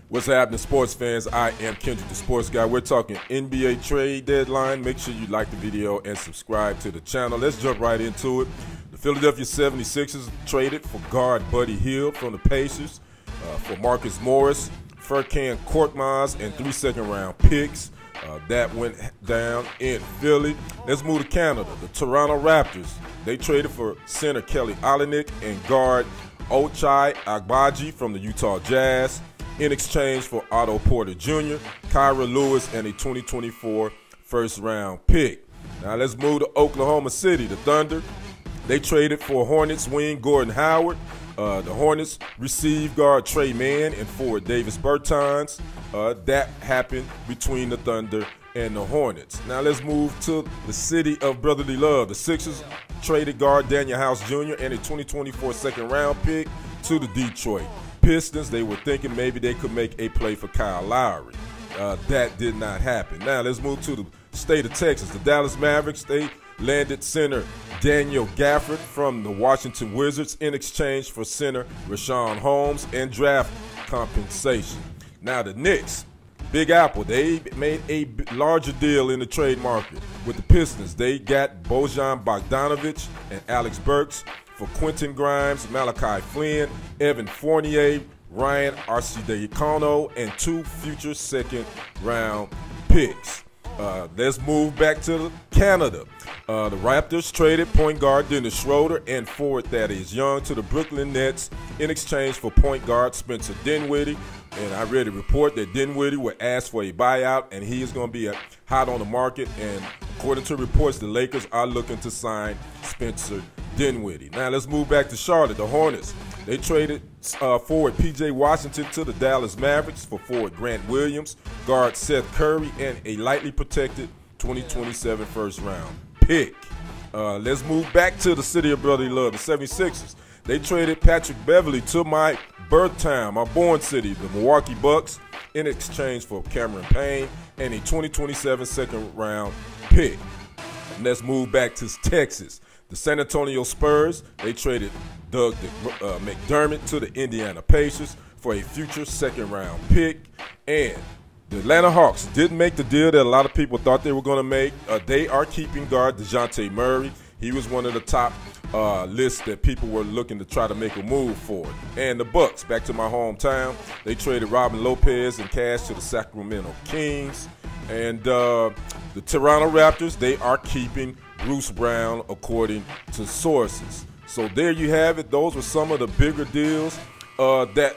What's happening, sports fans? I am Kendrick, the sports guy. We're talking NBA trade deadline. Make sure you like the video and subscribe to the channel. Let's jump right into it. The Philadelphia 76ers traded for guard Buddy Hield from the Pacers for Marcus Morris, Furkan Korkmaz, and 3 second-round picks. That went down in Philly. Let's move to Canada. The Toronto Raptors, they traded for center Kelly Olynyk and guard Ochai Agbaji from the Utah Jazz in exchange for Otto Porter Jr., Kyra Lewis, and a 2024 first-round pick. Now let's move to Oklahoma City. The Thunder, they traded for Hornets wing Gordon Howard. The Hornets received guard Trey Mann and forward Davis Bertans. That happened between the Thunder and the Hornets. Now let's move to the city of brotherly love. The Sixers traded guard Daniel House Jr. and a 2024 second-round pick to the Detroit Pistons. They were thinking maybe they could make a play for Kyle Lowry. That did not happen. Now let's move to the state of Texas. The Dallas Mavericks, they landed center Daniel Gafford from the Washington Wizards in exchange for center Richaun Holmes and draft compensation. Now the Knicks, Big Apple, they made a larger deal in the trade market with the Pistons. They got Bojan Bogdanovic and Alex Burks for Quentin Grimes, Malachi Flynn, Evan Fournier, Ryan Arcidiacono, and 2 future second-round picks. Let's move back to Canada. The Raptors traded point guard Dennis Schroeder and forward Thaddeus Young to the Brooklyn Nets in exchange for point guard Spencer Dinwiddie. And I read a report that Dinwiddie would ask for a buyout, and he is going to be hot on the market. And according to reports, the Lakers are looking to sign Spencer Dinwiddie. Now let's move back to Charlotte. The Hornets, they traded forward P.J. Washington to the Dallas Mavericks for forward Grant Williams, guard Seth Curry, and a lightly protected 2027 first-round pick. Let's move back to the city of brotherly love, the 76ers. They traded Patrick Beverley to my birth town, my born city, the Milwaukee Bucks, in exchange for Cameron Payne and a 2027 second-round pick. And let's move back to Texas. The San Antonio Spurs, they traded Doug McDermott to the Indiana Pacers for a future second-round pick. And the Atlanta Hawks didn't make the deal that a lot of people thought they were going to make. They are keeping guard DeJounte Murray. He was one of the top lists that people were looking to try to make a move for. And the Bucks, back to my hometown, they traded Robin Lopez and cash to the Sacramento Kings. And the Toronto Raptors, they are keeping Bruce Brown, according to sources. So there you have it. Those were some of the bigger deals that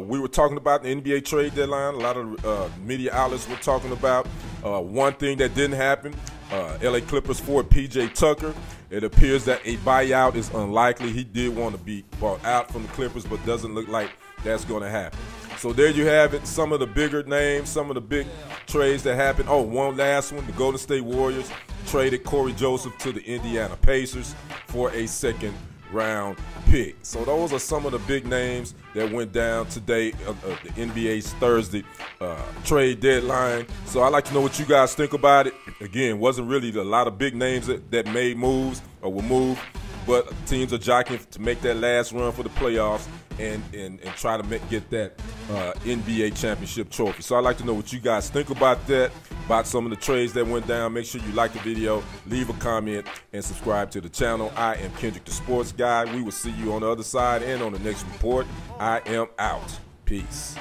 we were talking about in the NBA trade deadline. A lot of media outlets were talking about. One thing that didn't happen, LA Clippers forward PJ Tucker. It appears that a buyout is unlikely. He did want to be bought out from the Clippers, but doesn't look like that's going to happen. So there you have it, some of the bigger names, some of the big trades that happened. Oh, one last one, the Golden State Warriors traded Corey Joseph to the Indiana Pacers for a second-round pick. So those are some of the big names that went down today, the NBA's Thursday trade deadline. So I'd like to know what you guys think about it. Again, wasn't really a lot of big names that made moves or were moved, but teams are jockeying to make that last run for the playoffs and try to get that NBA championship trophy. So I'd like to know what you guys think about that, about some of the trades that went down. Make sure you like the video, leave a comment, and subscribe to the channel. I am Kendrick, the sports guy. We will see you on the other side and on the next report. I am out. Peace.